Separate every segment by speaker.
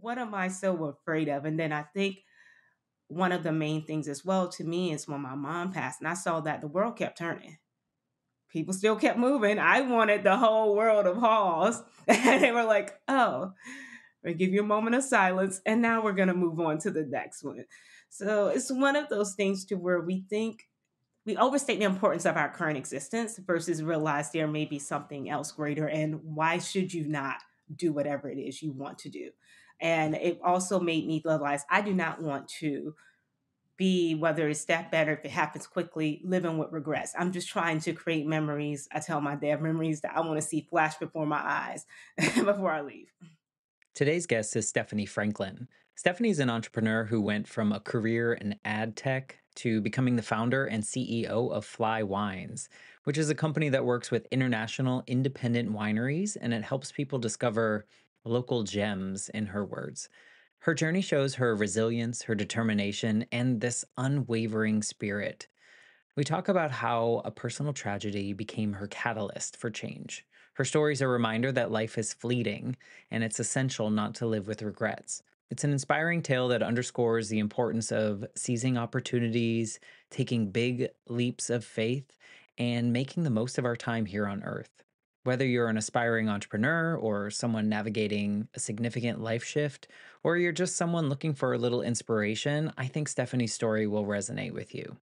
Speaker 1: what am I so afraid of? And then I think one of the main things as well to me is when my mom passed and I saw that the world kept turning. People still kept moving. I wanted the whole world of halls. And they were like, oh, we'll give you a moment of silence. And now we're going to move on to the next one. So it's one of those things to where we think we overstate the importance of our current existence versus realize there may be something else greater. And why should you not do whatever it is you want to do? And it also made me realize I do not want to be, whether it's that better, if it happens quickly, living with regrets. I'm just trying to create memories. I tell my dad memories that I want to see flash before my eyes before I leave.
Speaker 2: Today's guest is Stephanie Franklin. Stephanie's an entrepreneur who went from a career in ad tech to becoming the founder and CEO of Fly Wines, which is a company that works with international independent wineries and it helps people discover local gems, in her words. Her journey shows her resilience, her determination, and this unwavering spirit. We talk about how a personal tragedy became her catalyst for change. Her story is a reminder that life is fleeting and it's essential not to live with regrets. It's an inspiring tale that underscores the importance of seizing opportunities, taking big leaps of faith, and making the most of our time here on earth. Whether you're an aspiring entrepreneur or someone navigating a significant life shift, or you're just someone looking for a little inspiration, I think Stephanie's story will resonate with you.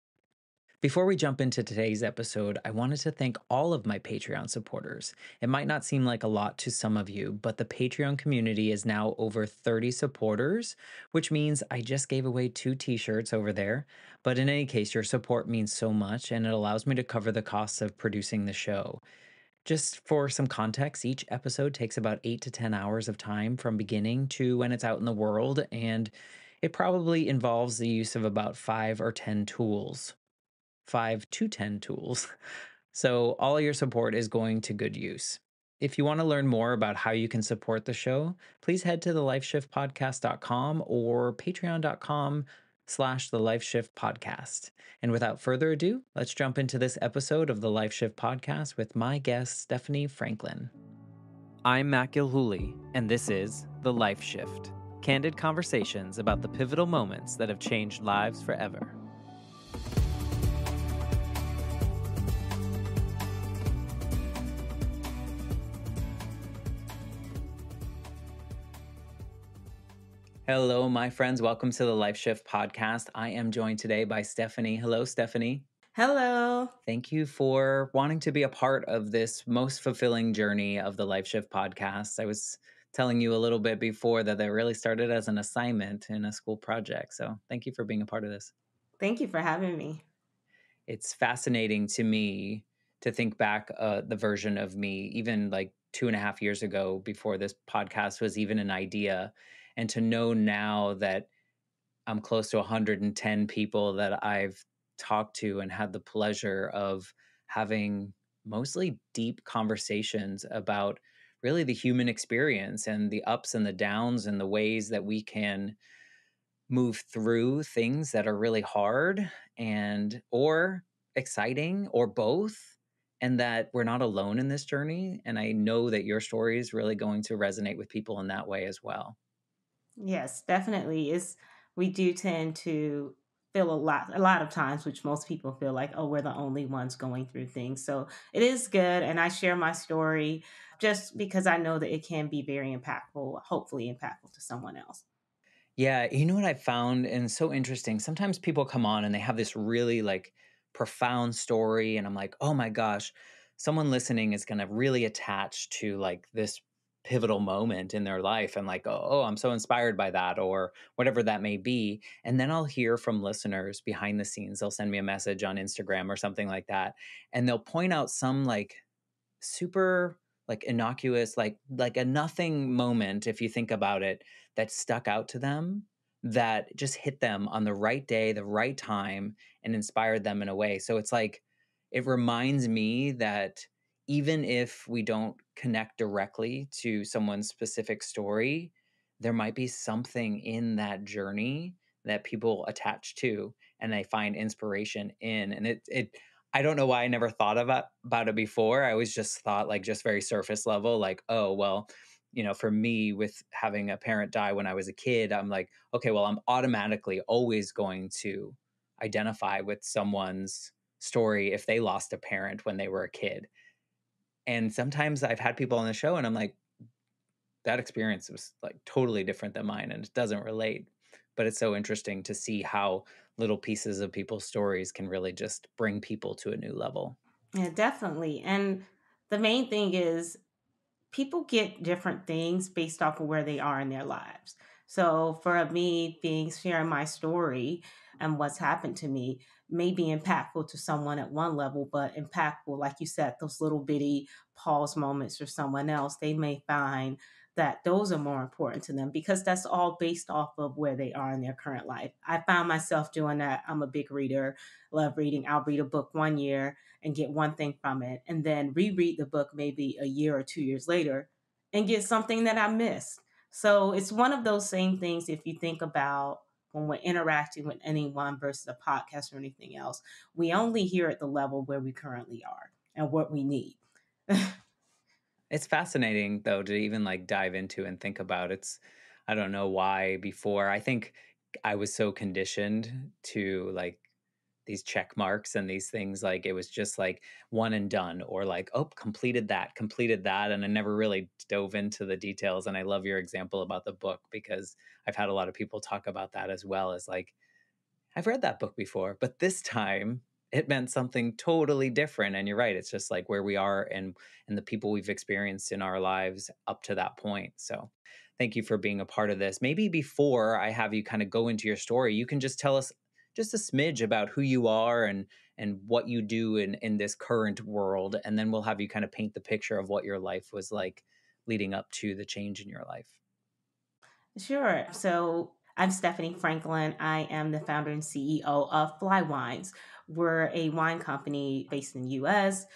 Speaker 2: Before we jump into today's episode, I wanted to thank all of my Patreon supporters. It might not seem like a lot to some of you, but the Patreon community is now over 30 supporters, which means I just gave away 2 t-shirts over there. But in any case, your support means so much and it allows me to cover the costs of producing the show. Just for some context, each episode takes about 8 to 10 hours of time from beginning to when it's out in the world, and it probably involves the use of about 5 to 10 tools. So all your support is going to good use. If you want to learn more about how you can support the show, please head to thelifeshiftpodcast.com or patreon.com/the Life Podcast. And without further ado, let's jump into this episode of the Life Shift Podcast with my guest, Stephanie Franklin. I'm Matt Gilhooly, and this is The Life Shift. Candid conversations about the pivotal moments that have changed lives forever. Hello, my friends. Welcome to the Life Shift Podcast. I am joined today by Stephanie. Hello, Stephanie.
Speaker 1: Hello.
Speaker 2: Thank you for wanting to be a part of this most fulfilling journey of the Life Shift Podcast. I was telling you a little bit before that it really started as an assignment in a school project. So thank you for being a part of this.
Speaker 1: Thank you for having me.
Speaker 2: It's fascinating to me to think back the version of me, even like 2.5 years ago, before this podcast was even an idea, and to know now that I'm close to 110 people that I've talked to and had the pleasure of having mostly deep conversations about really the human experience and the ups and the downs and the ways that we can move through things that are really hard and or exciting or both, and that we're not alone in this journey. And I know that your story is really going to resonate with people in that way as well.
Speaker 1: Yes, definitely. Is we do tend to feel a lot of times, which most people feel like, oh, we're the only ones going through things. So it is good. And I share my story just because I know that it can be very impactful, hopefully impactful to someone else.
Speaker 2: Yeah, you know what I found and so interesting. Sometimes people come on and they have this really like profound story and I'm like, "Oh my gosh, someone listening is going to really attach to like this pivotal moment in their life and like, oh, I'm so inspired by that or whatever that may be." And then I'll hear from listeners behind the scenes. They'll send me a message on Instagram or something like that, and they'll point out some like super like innocuous like a nothing moment if you think about it that stuck out to them, that just hit them on the right day, the right time, and inspired them in a way. So it's like it reminds me that even if we don't connect directly to someone's specific story, there might be something in that journey that people attach to and they find inspiration in. And it I don't know why I never thought about it before. I always just thought like just very surface level, like, oh, well, For me, with having a parent die when I was a kid, I'm like, okay, well, I'm automatically always going to identify with someone's story if they lost a parent when they were a kid. And sometimes I've had people on the show and I'm like, that experience was like totally different than mine and it doesn't relate. But it's so interesting to see how little pieces of people's stories can really just bring people to a new level.
Speaker 1: Yeah, definitely. And the main thing is people get different things based off of where they are in their lives. So for me, being sharing my story and what's happened to me may be impactful to someone at one level, but impactful, like you said, those little bitty pause moments for someone else, they may find that those are more important to them because that's all based off of where they are in their current life. I found myself doing that. I'm a big reader, love reading. I'll read a book one year and get one thing from it, and then reread the book maybe a year or 2 years later and get something that I missed. So it's one of those same things if you think about when we're interacting with anyone versus a podcast or anything else, we only hear at the level where we currently are and what we need.
Speaker 2: It's fascinating though to even like dive into and think about. I don't know why before. I think I was so conditioned to like these check marks and these things, like it was just like one and done, or like, oh, completed that, and I never really dove into the details. And I love your example about the book because I've had a lot of people talk about that as well, as like, I've read that book before, but this time it meant something totally different. And you're right, it's just like where we are and the people we've experienced in our lives up to that point. So thank you for being a part of this. Maybe before I have you kind of go into your story, you can just tell us just a smidge about who you are and what you do in this current world, and then we'll have you kind of paint the picture of what your life was like leading up to the change in your life.
Speaker 1: Sure. So I'm Stephanie Franklin. I am the founder and CEO of Fly Wines. We're a wine company based in the US.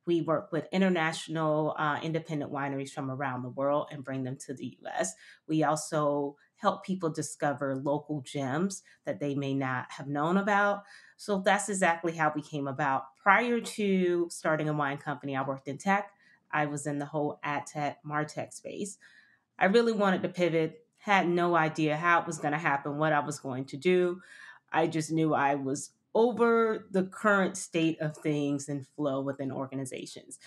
Speaker 1: We work with international independent wineries from around the world and bring them to the US. We also help people discover local gems that they may not have known about. So that's exactly how we came about. Prior to starting a wine company, I worked in tech. I was in the whole ad tech, martech space. I really wanted to pivot, had no idea how it was going to happen, what I was going to do. I just knew I was over the current state of things and flow within organizations.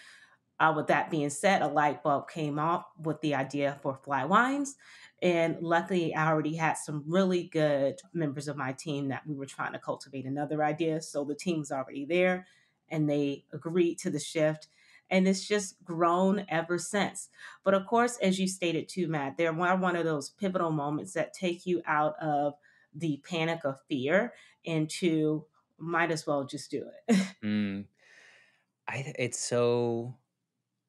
Speaker 1: With that being said, a light bulb came off with the idea for Fly Wines. And luckily, I already had some really good members of my team that we were trying to cultivate another idea. So the team's already there and they agreed to the shift. And it's just grown ever since. But of course, as you stated too, Matt, they're one of those pivotal moments that take you out of the panic of fear into might as well just do it.
Speaker 2: Mm, it's so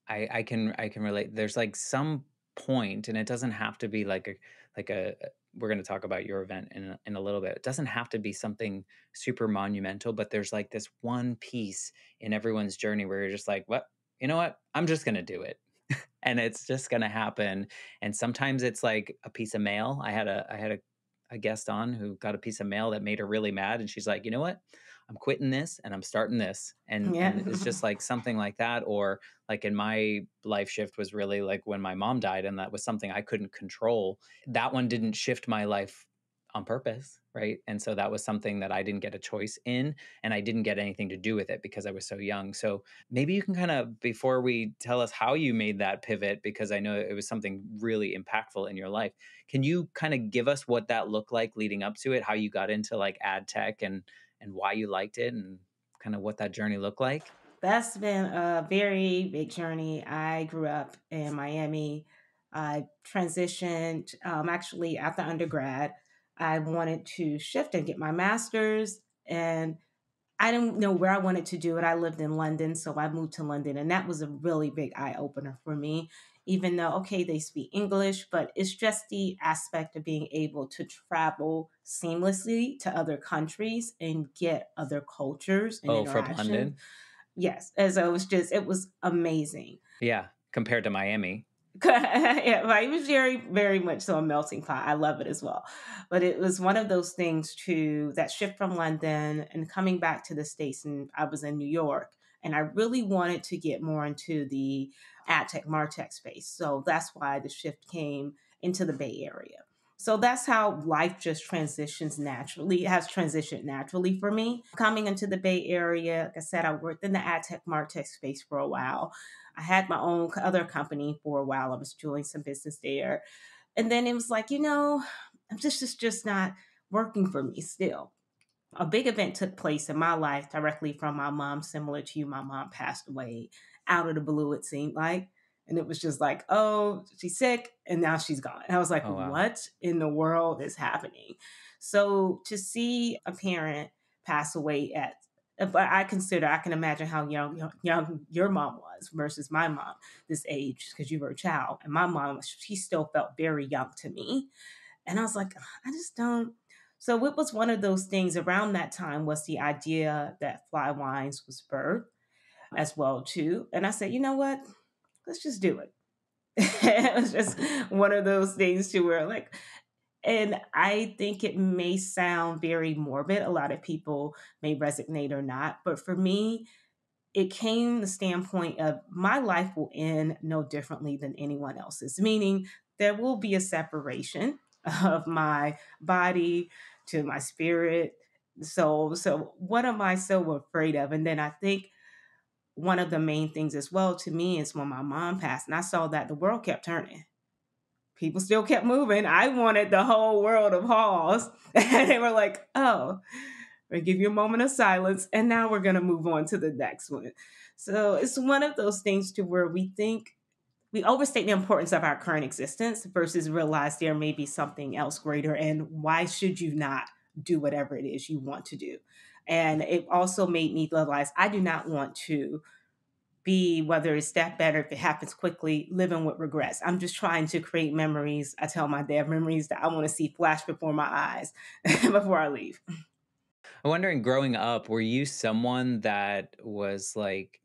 Speaker 2: I can relate. There's like some point, and it doesn't have to be like a. We're going to talk about your event in a little bit. It doesn't have to be something super monumental, but there's like this one piece in everyone's journey where you're just like, what, you know what? I'm just going to do it, and it's just going to happen. And sometimes it's like a piece of mail. I had a guest on who got a piece of mail that made her really mad, and she's like, you know what? I'm quitting this and I'm starting this, and
Speaker 1: Yeah.
Speaker 2: it's just like something like that. Or like in my life shift was really like when my mom died, and that was something I couldn't control. That one didn't shift my life on purpose, right? And so that was something that I didn't get a choice in, and I didn't get anything to do with it because I was so young. So maybe you can kind of, before we tell us how you made that pivot, because I know it was something really impactful in your life, can you kind of give us what that looked like leading up to it, how you got into like ad tech and why you liked it and kind of what that journey looked like?
Speaker 1: That's been a very big journey. I grew up in Miami. I transitioned actually after undergrad. I wanted to shift and get my master's, and I didn't know where I wanted to do it. I lived in London, so I moved to London, and that was a really big eye opener for me. Even though, okay, they speak English, but it's just the aspect of being able to travel seamlessly to other countries and get other cultures and
Speaker 2: Oh, from
Speaker 1: interactions.
Speaker 2: London?
Speaker 1: Yes, and so it was amazing.
Speaker 2: Yeah, compared to Miami.
Speaker 1: Yeah, like, it was very, very much so a melting pot. I love it as well. But it was one of those things too, that shift from London and coming back to the States, and I was in New York, and I really wanted to get more into the ad tech, martech space. So that's why the shift came into the Bay Area. So that's how life just transitions naturally, it has transitioned naturally for me. Coming into the Bay Area, like I said, I worked in the ad tech, martech space for a while. I had my own other company for a while. I was doing some business there. And then it was like, this is just not working for me still. A big event took place in my life directly from my mom, similar to you. My mom passed away out of the blue, it seemed like. And it was just like, oh, she's sick and now she's gone. And I was like,
Speaker 2: Oh, wow.
Speaker 1: what in the world is happening? So to see a parent pass away at, but I can imagine how young your mom was versus my mom this age because you were a child. And my mom, she still felt very young to me. And I was like, I just don't. So it was one of those things around that time was the idea that Fly Wines was birthed as well too. And I said, you know what? Let's just do it. It was just one of those things to where like, and I think it may sound very morbid. A lot of people may resonate or not. But for me, it came the standpoint of my life will end no differently than anyone else's, meaning there will be a separation of my body to my spirit, soul. So what am I so afraid of? And then I think one of the main things as well to me is when my mom passed and I saw that the world kept turning. People still kept moving. I wanted the whole world of pause. And they were like, oh, we give you a moment of silence, and now we're going to move on to the next one. So it's one of those things to where we think we overstate the importance of our current existence versus realize there may be something else greater. And why should you not do whatever it is you want to do? And it also made me realize I do not want to be, whether it's that better if it happens quickly, living with regrets. I'm just trying to create memories. I tell my dad memories that I want to see flash before my eyes before I leave.
Speaker 2: I'm wondering, growing up, were you someone that was like,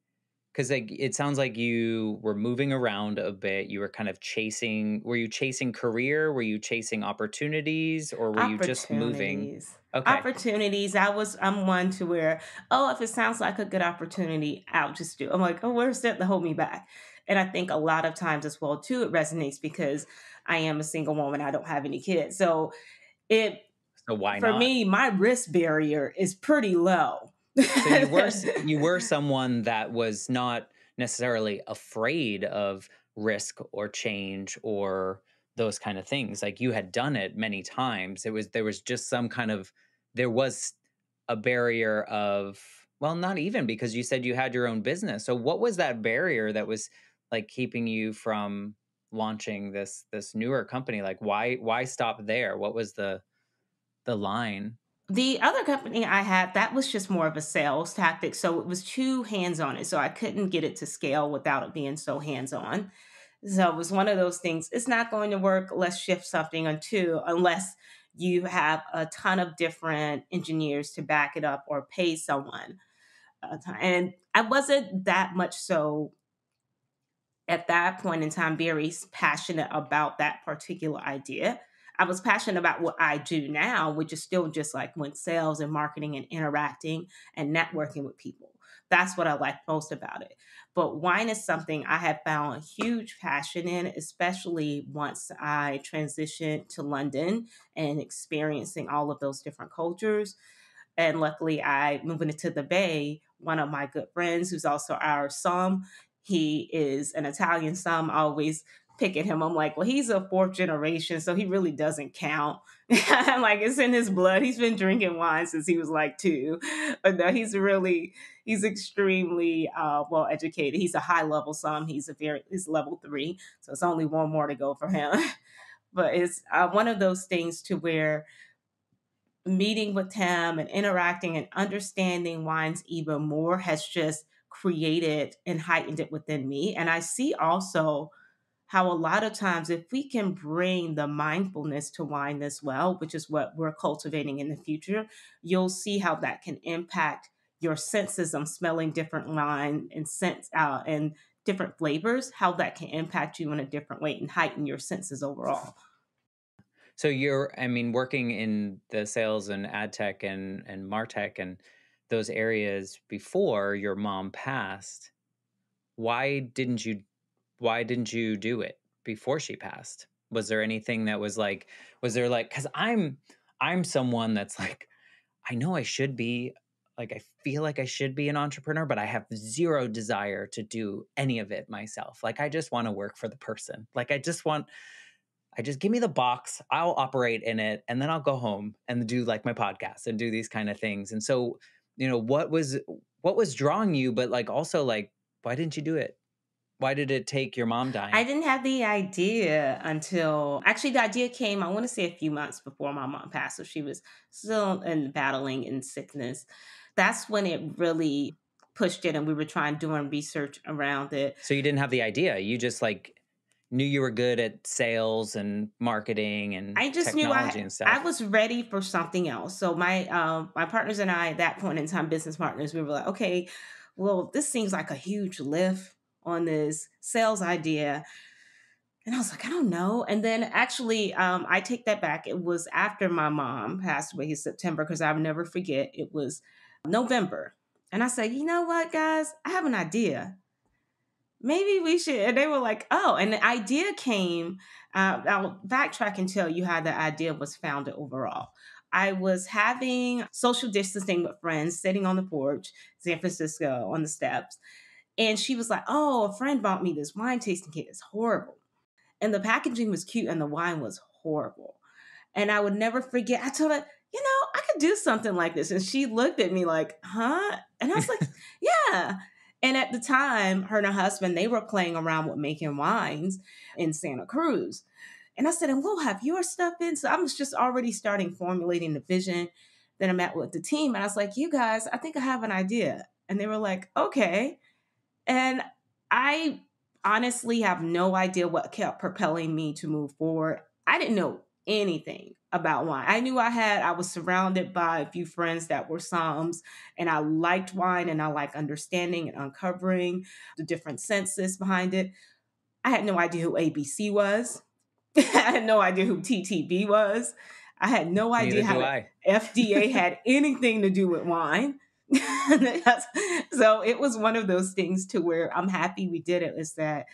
Speaker 2: because like it sounds like you were moving around a bit. You were kind of chasing. Were you chasing career? Were you chasing opportunities, or were you just moving?
Speaker 1: Opportunities.
Speaker 2: Okay,
Speaker 1: Opportunities. I'm one to where, oh, if it sounds like a good opportunity, I'll just do. I'm like, oh, where's that to hold me back? And I think a lot of times as well too, it resonates because I am a single woman. I don't have any kids. So it
Speaker 2: so why
Speaker 1: for
Speaker 2: not?
Speaker 1: me, my risk barrier is pretty low.
Speaker 2: So you were someone that was not necessarily afraid of risk or change or those kind of things. Like, you had done it many times. There was just some kind of, there was a barrier of, well, not even, because you said you had your own business. So what was that barrier that was like keeping you from launching this newer company? Like, why stop there? What was the line?
Speaker 1: The other company I had, that was just more of a sales tactic. So it was too hands on it. So I couldn't get it to scale without it being so hands on. So it was one of those things. It's not going to work. Let's shift something onto, unless you have a ton of different engineers to back it up or pay someone. And I wasn't that much so at that point in time very passionate about that particular idea. I was passionate about what I do now, which is still just like when sales and marketing and interacting and networking with people. That's what I like most about it. But wine is something I have found a huge passion in, especially once I transitioned to London and experiencing all of those different cultures. And luckily, I moving into the Bay. One of my good friends, who's also our som, he is an Italian som. I always pick at him. I'm like, well, he's a fourth generation, so he really doesn't count. I'm like, it's in his blood. He's been drinking wine since he was like two. But no, he's extremely well educated. He's a high level som. He's level three, so it's only one more to go for him. But it's one of those things to where meeting with him and interacting and understanding wines even more has just created and heightened it within me. And I see also how a lot of times, if we can bring the mindfulness to wine as well, which is what we're cultivating in the future, you'll see how that can impact your senses of smelling different wine and scents out and different flavors, how that can impact you in a different way and heighten your senses overall.
Speaker 2: So you're, I mean, working in the sales and ad tech and martech and those areas before your mom passed. Why didn't you? why didn't you do it before she passed? Was there anything that was like, was there like, because I'm someone that's like, I know I should be, like, I feel like I should be an entrepreneur, but I have zero desire to do any of it myself. Like, I just want to work for the person. Like, I just give me the box, I'll operate in it, and then I'll go home and do like my podcast and do these kind of things. And so, what was drawing you, but like also like, why didn't you do it? Why did it take your mom
Speaker 1: I
Speaker 2: dying?
Speaker 1: didn't have the idea until actually the idea came, I want to say a few months before my mom passed. So she was still in battling in sickness. That's when it really pushed it and we were trying doing research around it.
Speaker 2: So you didn't have the idea. You just like knew you were good at sales and marketing and
Speaker 1: I just knew
Speaker 2: technology and
Speaker 1: I
Speaker 2: stuff.
Speaker 1: was ready for something else. So my partners and I at that point in time, business partners, we were like, okay, well, this seems like a huge lift on this sales idea. And I was like, I don't know. And then actually, I take that back. It was after my mom passed away in September because I'll never forget. It was November. And I said, you know what, guys? I have an idea. Maybe we should. And they were like, oh, and the idea came. I'll backtrack and tell you how the idea was founded overall. I was having social distancing with friends sitting on the porch, San Francisco, on the steps. And she was like, oh, a friend bought me this wine tasting kit. It's horrible. And the packaging was cute and the wine was horrible. And I would never forget. I told her, I could do something like this. And she looked at me like, huh? And I was like, yeah. And at the time, her and her husband, they were playing around with making wines in Santa Cruz. And I said, and we'll have your stuff in. So I was just already starting formulating the vision. Then I met with the team and I was like, you guys, I think I have an idea. And they were like, okay. And I honestly have no idea what kept propelling me to move forward. I didn't know anything about wine. I was surrounded by a few friends that were somms, and I liked wine and I like understanding and uncovering the different senses behind it. I had no idea who ABC was. I had no idea who TTB was. I had no
Speaker 2: Neither
Speaker 1: idea how
Speaker 2: do
Speaker 1: the
Speaker 2: I.
Speaker 1: FDA had anything to do with wine. So it was one of those things to where I'm happy we did it, is that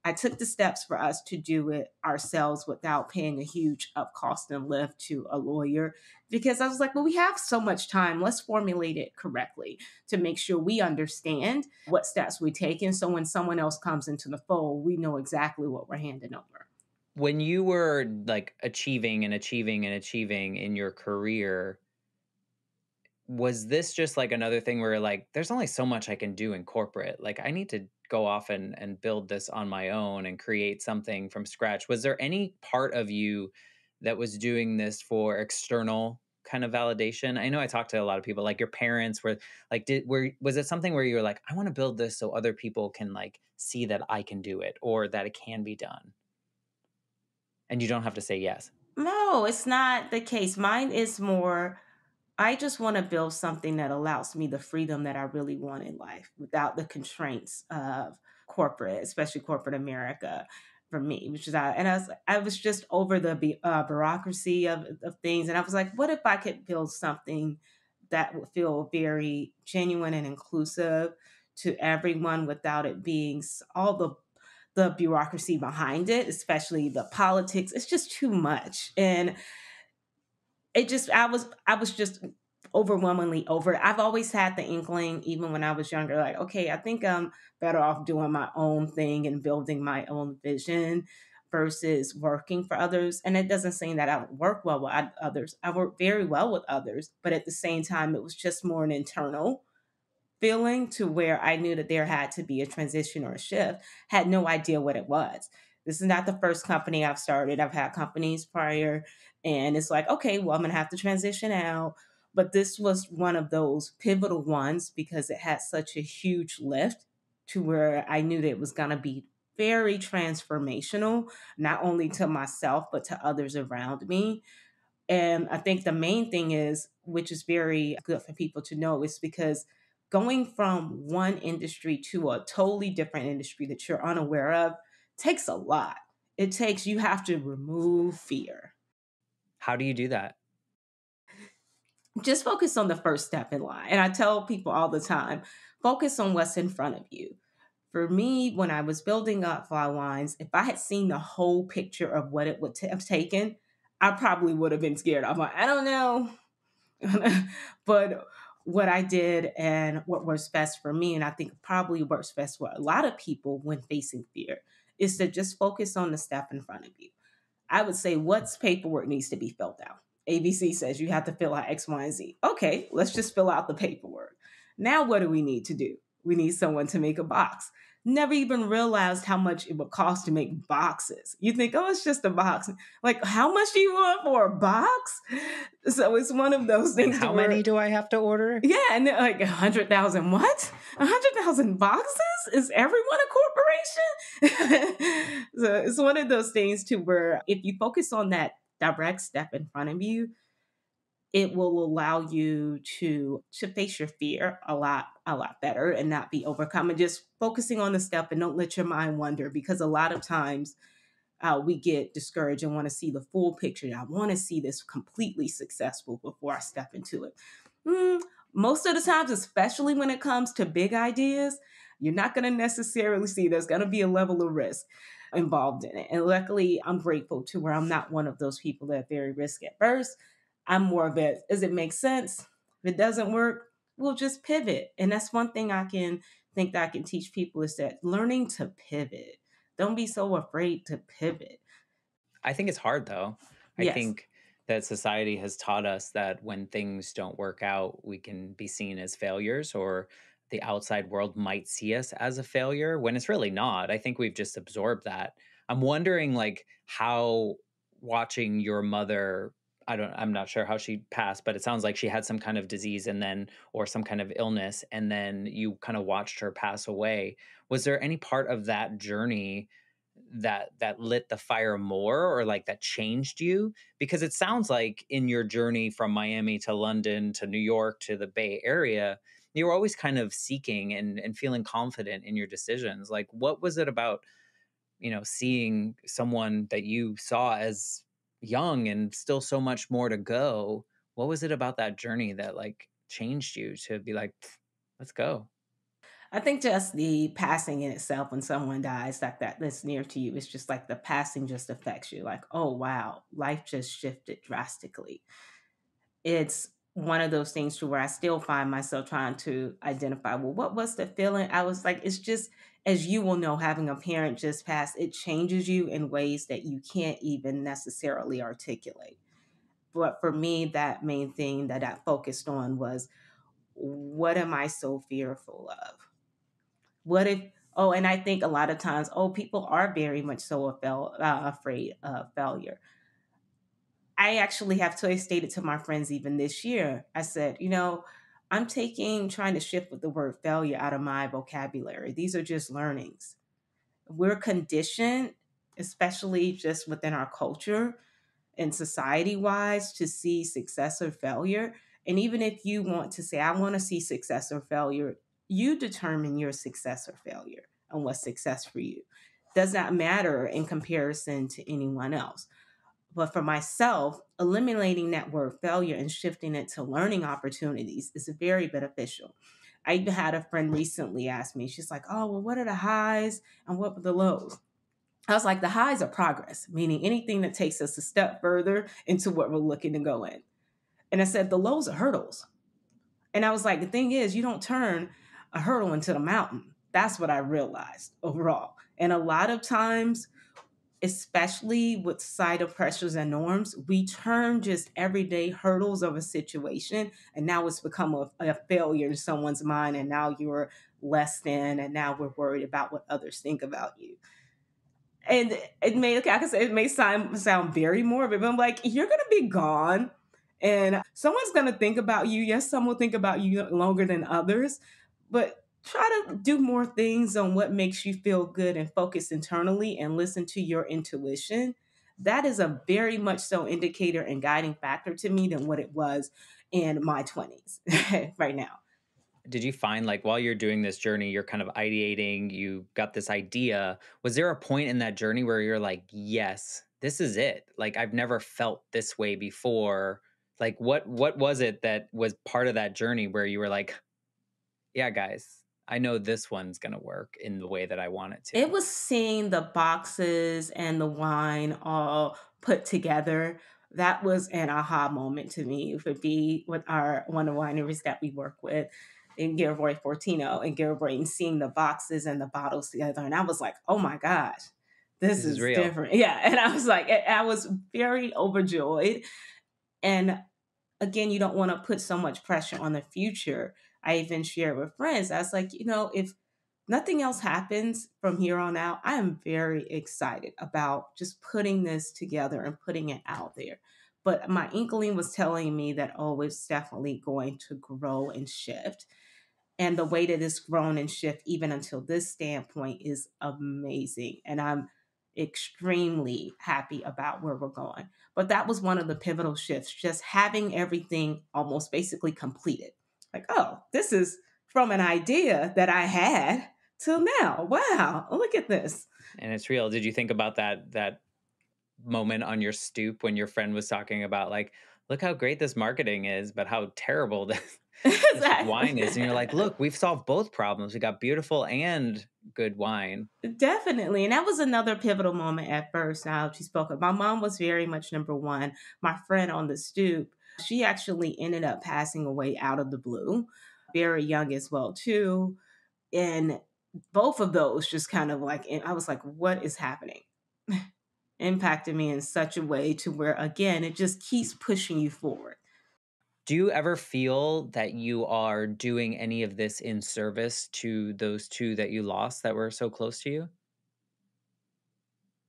Speaker 1: I took the steps for us to do it ourselves without paying a huge up cost and lift to a lawyer, because I was like, well, we have so much time. Let's formulate it correctly to make sure we understand what steps we take. And so when someone else comes into the fold, we know exactly what we're handing over.
Speaker 2: When you were like achieving and achieving and achieving in your career, was this just like another thing where like there's only so much I can do in corporate? Like I need to go off and build this on my own and create something from scratch. Was there any part of you that was doing this for external kind of validation? I know I talked to a lot of people, like your parents were like, was it something where you were like, I want to build this so other people can like see that I can do it or that it can be done? And you don't have to say yes.
Speaker 1: No, it's not the case. Mine is more, I just want to build something that allows me the freedom that I really want in life without the constraints of corporate, especially corporate America for me, which is, I was just over the bureaucracy of things. And I was like, what if I could build something that would feel very genuine and inclusive to everyone without it being all the bureaucracy behind it, especially the politics. It's just too much. And I was just overwhelmingly over it. I've always had the inkling, even when I was younger, like, okay, I think I'm better off doing my own thing and building my own vision versus working for others. And it doesn't say that I don't work well with others. I work very well with others, but at the same time, it was just more an internal feeling to where I knew that there had to be a transition or a shift, had no idea what it was. This is not the first company I've started. I've had companies prior, and it's like, okay, well, I'm going to have to transition out. But this was one of those pivotal ones because it had such a huge lift to where I knew that it was going to be very transformational, not only to myself, but to others around me. And I think the main thing is, which is very good for people to know, is because going from one industry to a totally different industry that you're unaware of takes a lot. You have to remove fear.
Speaker 2: How do you do that?
Speaker 1: Just focus on the first step in line. And I tell people all the time, focus on what's in front of you. For me, when I was building up Fly Wines, if I had seen the whole picture of what it would have taken, I probably would have been scared. I'm like, I don't know. But what I did and what works best for me, and I think probably works best for a lot of people when facing fear, is to just focus on the step in front of you. I would say, what's paperwork needs to be filled out? ABC says you have to fill out X, Y, and Z. Okay, let's just fill out the paperwork. Now, what do we need to do? We need someone to make a box. Never even realized how much it would cost to make boxes. You think, oh, it's just a box. Like, how much do you want for a box? So it's one of those
Speaker 2: And
Speaker 1: things to
Speaker 2: how many
Speaker 1: where,
Speaker 2: do I have to order?
Speaker 1: yeah, and they're like 100,000. What? 100,000 boxes? Is everyone a corporation? So it's one of those things too where if you focus on that direct step in front of you, it will allow you to face your fear a lot better and not be overcome. And just focusing on the step and don't let your mind wander, because a lot of times we get discouraged and want to see the full picture. I want to see this completely successful before I step into it. Mm, Most of the times, especially when it comes to big ideas, you're not going to necessarily see there's going to be a level of risk involved in it. And luckily, I'm grateful to where I'm not one of those people that are very risk adverse. I'm more of it. Does it make sense? If it doesn't work, we'll just pivot. And that's one thing I can think that I can teach people is that learning to pivot. Don't be so afraid to pivot.
Speaker 2: I think it's hard though. I
Speaker 1: Yes.
Speaker 2: think that society has taught us that when things don't work out, we can be seen as failures, or the outside world might see us as a failure when it's really not. I think we've just absorbed that. I'm wondering like how watching your mother, I'm not sure how she passed, but it sounds like she had some kind of disease and then or some kind of illness and then you kind of watched her pass away. Was there any part of that journey that lit the fire more or like that changed you? Because it sounds like in your journey from Miami to London to New York to the Bay Area, you were always kind of seeking and feeling confident in your decisions. Like what was it about, seeing someone that you saw as young and still so much more to go? What was it about that journey that like changed you to be like, "Pff, let's go?"
Speaker 1: I think just the passing in itself when someone dies like that that's near to you, it's just like the passing just affects you. Like, oh wow, life just shifted drastically. It's one of those things to where I still find myself trying to identify, well, what was the feeling? I was like, it's just, as you will know, having a parent just pass, it changes you in ways that you can't even necessarily articulate. But for me, that main thing that I focused on was, what am I so fearful of? What if, oh, and I think a lot of times, oh, people are very much so afraid of failure. I actually have stated to my friends even this year, I said, I'm trying to shift with the word failure out of my vocabulary. These are just learnings. We're conditioned, especially just within our culture and society wise, to see success or failure. And even if you want to say, I want to see success or failure, you determine your success or failure and what's success for you. Does not matter in comparison to anyone else. But for myself, eliminating that word failure and shifting it to learning opportunities is very beneficial. I even had a friend recently ask me, she's like, oh, well, what are the highs and what are the lows? I was like, the highs are progress, meaning anything that takes us a step further into what we're looking to go in. And I said, the lows are hurdles. And I was like, the thing is, you don't turn a hurdle into the mountain. That's what I realized overall. And a lot of times, especially with societal pressures and norms, we turn just everyday hurdles of a situation, and now it's become a failure in someone's mind, and now you're less than, and now we're worried about what others think about you. And it may, like I can say, it may sound very morbid, but I'm like, you're gonna be gone, and someone's gonna think about you. Yes, some will think about you longer than others, but try to do more things on what makes you feel good and focus internally and listen to your intuition. That is a very much so indicator and guiding factor to me than what it was in my 20s right now.
Speaker 2: Did you find like while you're doing this journey, you're kind of ideating, you got this idea. Was there a point in that journey where you're like, yes, this is it? Like I've never felt this way before. Like what was it that was part of that journey where you were like, yeah, guys, I know this one's going to work in the way that I want it
Speaker 1: It
Speaker 2: to.
Speaker 1: was seeing the boxes and the wine all put together. That was an aha moment to me. It would be with our one of the wineries that we work with in Gilroy Fortino and Gilroy, and seeing the boxes and the bottles together. And I was like, oh my gosh, this
Speaker 2: This is
Speaker 1: is
Speaker 2: real.
Speaker 1: different. Yeah. And I was like, I was very overjoyed. And again, you don't want to put so much pressure on the future. I even share with friends. I was like, if nothing else happens from here on out, I am very excited about just putting this together and putting it out there. But my inkling was telling me that, oh, it's definitely going to grow and shift. And the way that it's grown and shift even until this standpoint is amazing. And I'm extremely happy about where we're going. But that was one of the pivotal shifts, just having everything almost basically completed. Like, oh, this is from an idea that I had till now. Wow, look at this.
Speaker 2: And it's real. Did you think about that moment on your stoop when your friend was talking about like, look how great this marketing is, but how terrible this wine is? And you're like,
Speaker 1: Exactly.
Speaker 2: look, we've solved both problems. We got beautiful and good wine.
Speaker 1: Definitely. And that was another pivotal moment at first. Now she spoke of, my mom was very much number one. My friend on the stoop, she actually ended up passing away out of the blue, very young as well, too. And both of those just kind of like, and I was like, what is happening? Impacted me in such a way to where, again, it just keeps pushing you forward.
Speaker 2: Do you ever feel that you are doing any of this in service to those two that you lost that were so close to you?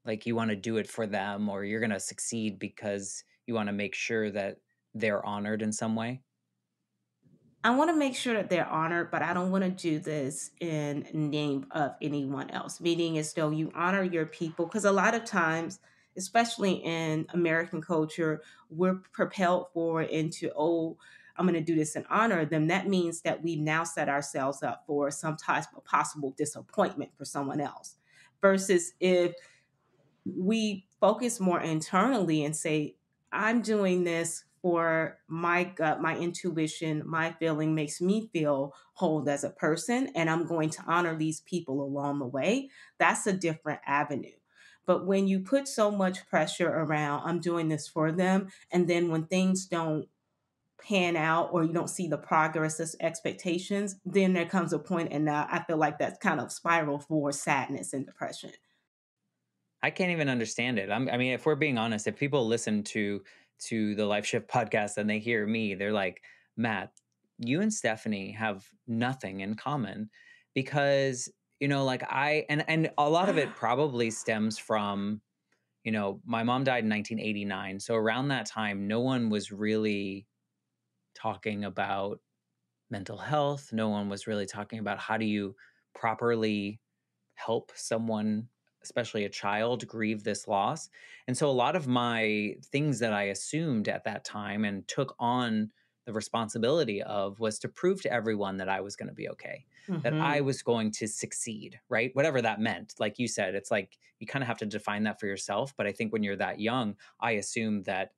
Speaker 2: Like you want to do it for them or you're going to succeed because you want to make sure that they're honored in some way?
Speaker 1: I want to make sure that they're honored, but I don't want to do this in name of anyone else. Meaning as though you honor your people, because a lot of times, especially in American culture, we're propelled forward into, oh, I'm going to do this in honor of them. That means that we now set ourselves up for some type of possible disappointment for someone else. Versus if we focus more internally and say, I'm doing this for my gut, my intuition, my feeling makes me feel whole as a person, and I'm going to honor these people along the way. That's a different avenue. But when you put so much pressure around, I'm doing this for them, and then when things don't pan out or you don't see the progress as expectations, then there comes a point, and now I feel like that's kind of spiral for sadness and depression.
Speaker 2: I can't even understand it. I mean, if we're being honest, if people listen to the Life Shift podcast and they hear me, they're like, Matt, you and Stephanie have nothing in common because like and a lot of it probably stems from my mom died in 1989, so around that time, no one was really talking about mental health. No one was really talking about how do you properly help someone, especially a child, grieve this loss. And so a lot of my things that I assumed at that time and took on the responsibility of was to prove to everyone that I was going to be okay, that I
Speaker 1: Hmm.
Speaker 2: was going to succeed, right? Whatever that meant. Like you said, it's like you kind of have to define that for yourself. But I think when you're that young, I assumed that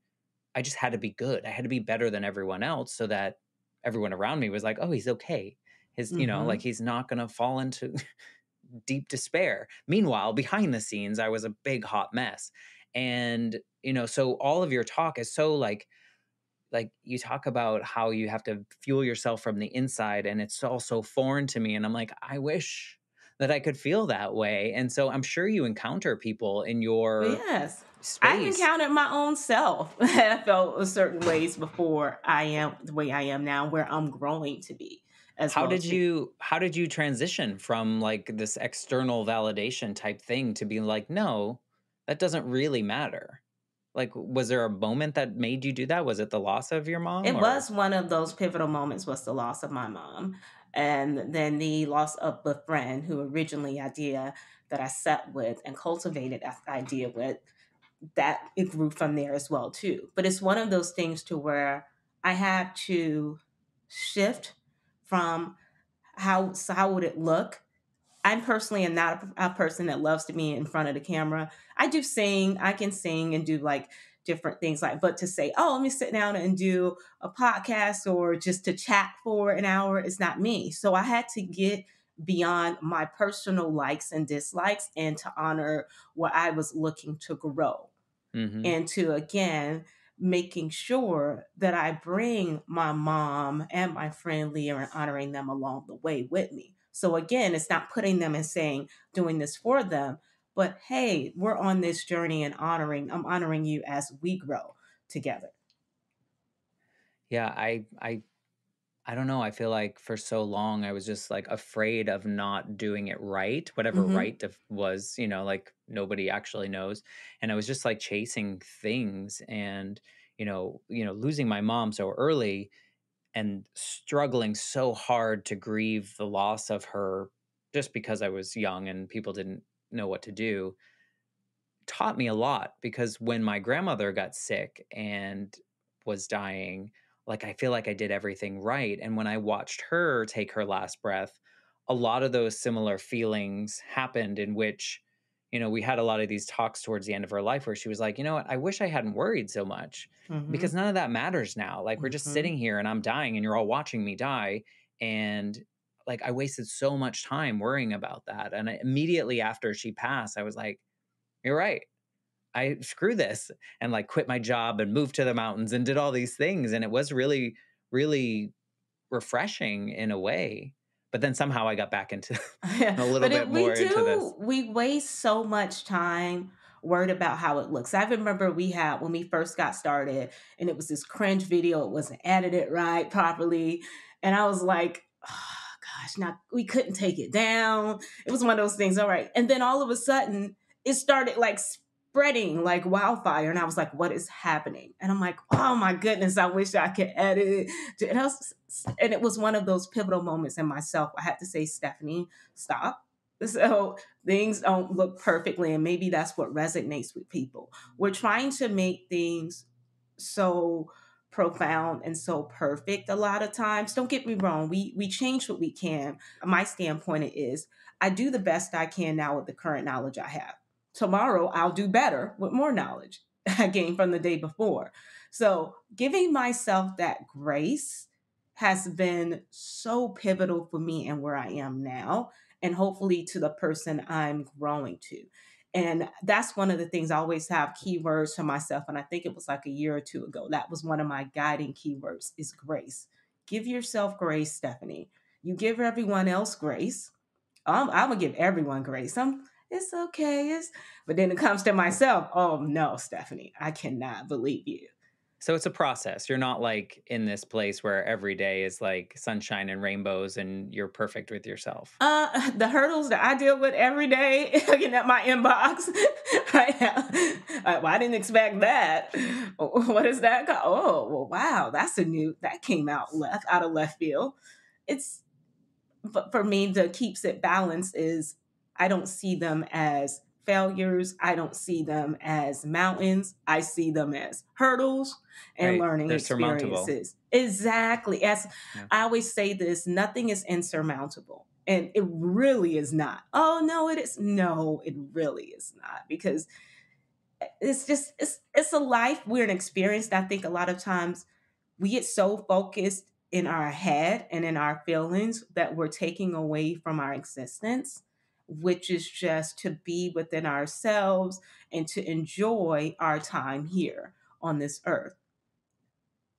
Speaker 2: I just had to be good. I had to be better than everyone else so that everyone around me was like, oh, he's okay. Like
Speaker 1: Hmm.
Speaker 2: he's not going to fall into deep despair. Meanwhile, behind the scenes, I was a big hot mess. And, so all of your talk is so like you talk about how you have to fuel yourself from the inside and it's all so foreign to me. And I'm like, I wish that I could feel that way. And so I'm sure you encounter people in your
Speaker 1: Yes. I've
Speaker 2: space.
Speaker 1: encountered my own self. I felt a certain ways before I am the way I am now, where I'm growing to be as
Speaker 2: How
Speaker 1: well
Speaker 2: did
Speaker 1: too.
Speaker 2: you transition from like this external validation type thing to being like, no, that doesn't really matter? Like, was there a moment that made you do that? Was it the loss of your mom
Speaker 1: It
Speaker 2: or
Speaker 1: was one of those pivotal moments was the loss of my mom, and then the loss of the friend who originally idea that I sat with and cultivated that idea with, that it grew from there as well too. But it's one of those things to where I had to shift from how would it look. I personally am not a person that loves to be in front of the camera. I do sing, I can sing and do like different things like, but to say, oh, let me sit down and do a podcast or just to chat for an hour, it's not me. So I had to get beyond my personal likes and dislikes and to honor what I was looking to grow
Speaker 2: Hmm.
Speaker 1: and to again making sure that I bring my mom and my friend Leah and honoring them along the way with me. So again, it's not putting them and saying doing this for them, but hey, we're on this journey and I'm honoring you as we grow together.
Speaker 2: Yeah, I don't know. I feel like for so long I was just like afraid of not doing it right, whatever
Speaker 1: Hmm.
Speaker 2: was, like nobody actually knows. And I was just like chasing things and, losing my mom so early and struggling so hard to grieve the loss of her just because I was young and people didn't know what to do taught me a lot because when my grandmother got sick and was dying, like I feel like I did everything right. And when I watched her take her last breath, a lot of those similar feelings happened in which, we had a lot of these talks towards the end of her life where she was like, you know what, I wish I hadn't worried so much
Speaker 1: Hmm.
Speaker 2: because none of that matters now. Like we're just
Speaker 1: Hmm.
Speaker 2: sitting here and I'm dying and you're all watching me die. And like I wasted so much time worrying about that. And immediately after she passed, I was like, you're right. I screw this and like quit my job and moved to the mountains and did all these things. And it was really, really refreshing in a way. But then somehow I got back into a little
Speaker 1: But
Speaker 2: bit
Speaker 1: we
Speaker 2: more into this.
Speaker 1: do, we waste so much time worried about how it looks. I remember we had when we first got started and it was this cringe video, it wasn't edited right properly. And I was like, oh, gosh, now we couldn't take it down. It was one of those things, all right. And then all of a sudden it started like spreading like wildfire. And I was like, what is happening? And I'm like, oh my goodness, I wish I could edit it. And it was one of those pivotal moments in myself. I had to say, Stephanie, stop. So things don't look perfectly, and maybe that's what resonates with people. We're trying to make things so profound and so perfect a lot of times. Don't get me wrong, we change what we can. My standpoint is I do the best I can now with the current knowledge I have. Tomorrow I'll do better with more knowledge I gained from the day before. So giving myself that grace has been so pivotal for me and where I am now, and hopefully to the person I'm growing to. And that's one of the things I always have keywords for myself. And I think it was like a year or two ago. That was one of my guiding keywords is grace. Give yourself grace, Stephanie. You give everyone else grace. I'm gonna give everyone grace. It's okay. But then it comes to myself. Oh no, Stephanie, I cannot believe you.
Speaker 2: So it's a process. You're not like in this place where every day is like sunshine and rainbows and you're perfect with yourself.
Speaker 1: The hurdles that I deal with every day, looking at my inbox right now. Well, I didn't expect that. What is that called? Oh, well, wow, that came out of left field. It's, but for me, the keeps it balanced is I don't see them as failures. I don't see them as mountains. I see them as hurdles and
Speaker 2: Right.
Speaker 1: learning
Speaker 2: They're surmountable.
Speaker 1: experiences. Exactly. As
Speaker 2: Yeah.
Speaker 1: I always say this, nothing is insurmountable. And it really is not. Oh no, it is. No, it really is not. Because it's a life, we're an experience that I think a lot of times we get so focused in our head and in our feelings that we're taking away from our existence, which is just to be within ourselves and to enjoy our time here on this earth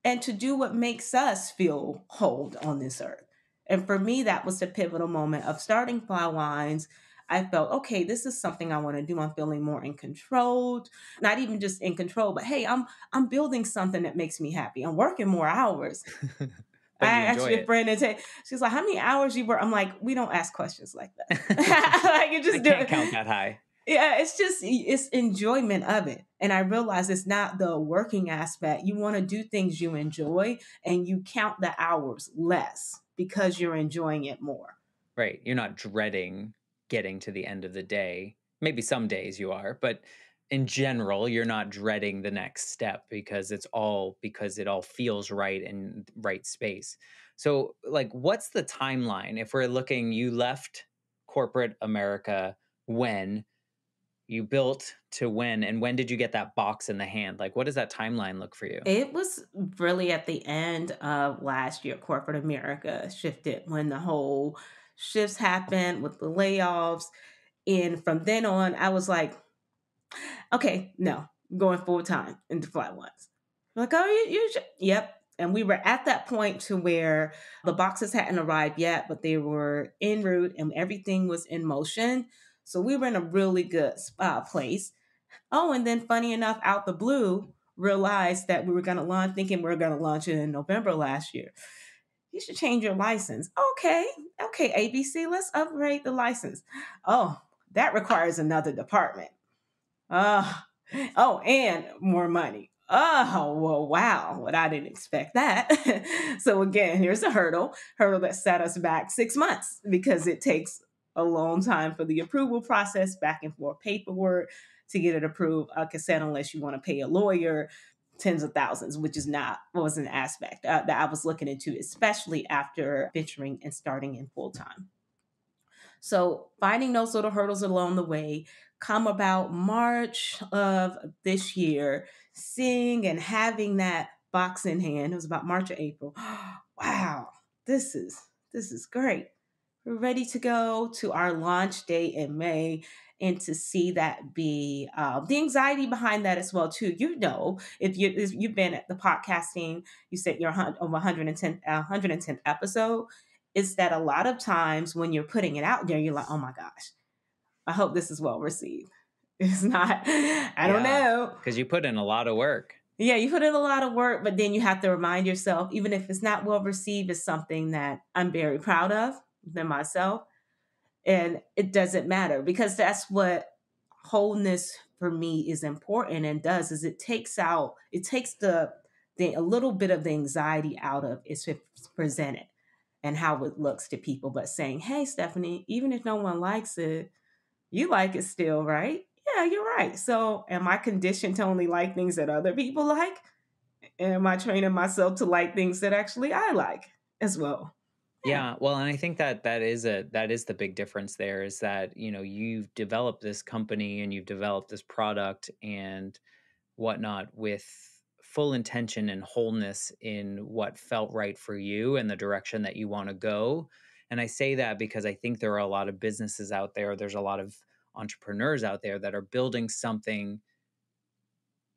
Speaker 1: and to do what makes us feel whole on this earth. And for me, that was the pivotal moment of starting Fly Wines. I felt, okay, this is something I want to do. I'm feeling more in control, not even just in control, but hey, I'm building something that makes me happy. I'm working more hours. I
Speaker 2: But you enjoy
Speaker 1: actually a
Speaker 2: it.
Speaker 1: friend and say, she's like, how many hours you work? I'm like, we don't ask questions like that. Like you
Speaker 2: I
Speaker 1: just do
Speaker 2: can't count
Speaker 1: it.
Speaker 2: that high.
Speaker 1: Yeah, it's just it's enjoyment of it. And I realize it's not the working aspect. You want to do things you enjoy and you count the hours less because you're enjoying it more.
Speaker 2: Right. You're not dreading getting to the end of the day. Maybe some days you are, but in general, you're not dreading the next step because it all feels right in right space. So, like, what's the timeline? If we're looking, you left corporate America when you built to when, and when did you get that box in the hand? Like, what does that timeline look for you?
Speaker 1: It was really at the end of last year, corporate America shifted when the whole shifts happened with the layoffs. And from then on, I was like, okay, no, I'm going full time into Fly Ones. Like, oh, yep. And we were at that point to where the boxes hadn't arrived yet, but they were en route and everything was in motion. So we were in a really good place. Oh, and then funny enough, out the blue, realized that we were going to launch, thinking we were going to launch it in November last year. You should change your license. Okay, ABC, let's upgrade the license. Oh, that requires another department. Oh, and more money. Oh, well, wow. But I didn't expect that. So again, here's a hurdle that set us back 6 months because it takes a long time for the approval process, back and forth paperwork to get it approved. Like I said, unless you want to pay a lawyer, tens of thousands, which is not was an aspect that I was looking into, especially after venturing and starting in full time. So finding those little hurdles along the way, come about March of this year, seeing and having that box in hand. It was about March or April. Wow, this is great. We're ready to go to our launch date in May, and to see that be the anxiety behind that as well too. If you've been at the podcasting, you said you're over 110th episode. Is that a lot of times when you're putting it out there, you're like, oh my gosh, I hope this is well received. It's not, I don't
Speaker 2: Yeah,
Speaker 1: know.
Speaker 2: because you put in a lot of work.
Speaker 1: Yeah, you put in a lot of work, but then you have to remind yourself, even if it's not well received, it's something that I'm very proud of than myself. And it doesn't matter because that's what wholeness for me is important and does is it takes the a little bit of the anxiety out of it's presented and how it looks to people, but saying, hey, Stephanie, even if no one likes it, you like it still, right? Yeah, you're right. So am I conditioned to only like things that other people like? Am I training myself to like things that actually I like as well? Yeah.
Speaker 2: Yeah, well, and I think that that is the big difference there is that, you've developed this company and you've developed this product and whatnot with full intention and wholeness in what felt right for you and the direction that you want to go. And I say that because I think there are a lot of businesses out there, there's a lot of entrepreneurs out there that are building something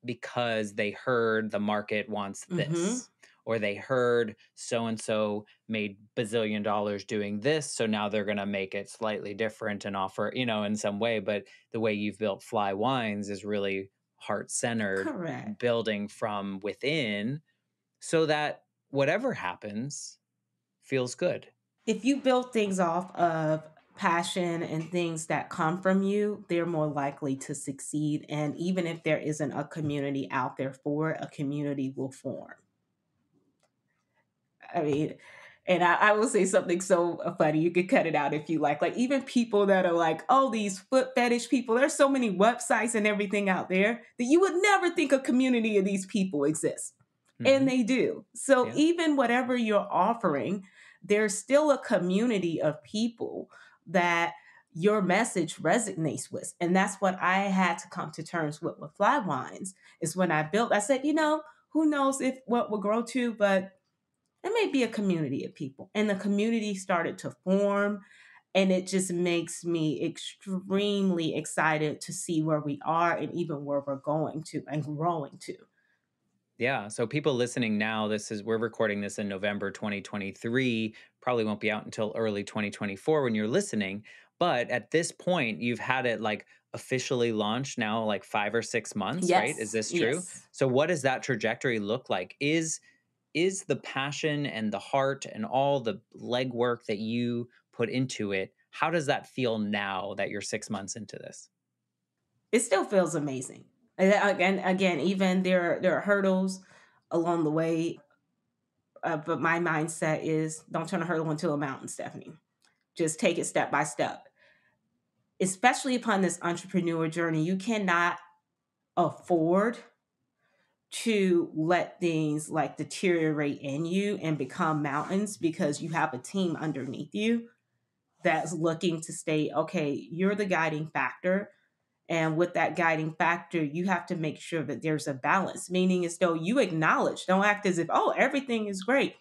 Speaker 2: because they heard the market wants
Speaker 1: Mm-hmm.
Speaker 2: this, or they heard so and so made bazillion dollars doing this, so now they're going to make it slightly different and offer, in some way. But the way you've built Fly Wines is really heart centered,
Speaker 1: Correct.
Speaker 2: building from within so that whatever happens feels good.
Speaker 1: If you build things off of passion and things that come from you, they're more likely to succeed. And even if there isn't a community out there for it, a community will form. I mean, and I will say something so funny. You could cut it out if you like. Like, even people that are like, oh, these foot fetish people, there's so many websites and everything out there that you would never think a community of these people exists. And
Speaker 2: Hmm.
Speaker 1: they do. So
Speaker 2: Yeah.
Speaker 1: even whatever you're offering, there's still a community of people that your message resonates with. And that's what I had to come to terms with Fly Wines is when I said, who knows if what will grow to, but it may be a community of people. And the community started to form. And it just makes me extremely excited to see where we are and even where we're going to and growing to.
Speaker 2: Yeah. So people listening now, we're recording this in November 2023. Probably won't be out until early 2024 when you're listening. But at this point, you've had it like officially launched now, like 5 or 6 months, right? Is
Speaker 1: Yes,
Speaker 2: this true?
Speaker 1: yes.
Speaker 2: So what does that trajectory look like? Is the passion and the heart and all the legwork that you put into it, how does that feel now that you're 6 months into this?
Speaker 1: It still feels amazing. And again, even there are hurdles along the way, but my mindset is don't turn a hurdle into a mountain, Stephanie. Just take it step by step. Especially upon this entrepreneur journey, you cannot afford to let things like deteriorate in you and become mountains because you have a team underneath you that's looking to stay, okay, you're the guiding factor. And with that guiding factor, you have to make sure that there's a balance, meaning as though you acknowledge, don't act as if, oh, everything is great.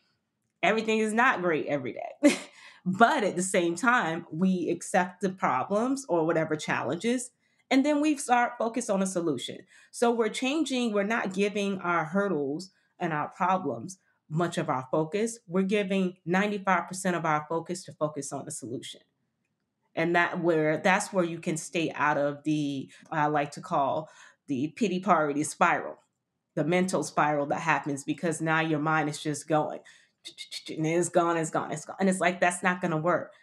Speaker 1: Everything is not great every day. But at the same time, we accept the problems or whatever challenges, and then we start focus on a solution. So we're changing, we're not giving our hurdles and our problems much of our focus. We're giving 95% of our focus to focus on the solution. And that's where you can stay out of the I like to call the pity party spiral, the mental spiral that happens because now your mind is just going and it's gone, it's gone, it's gone. And it's like that's not gonna work.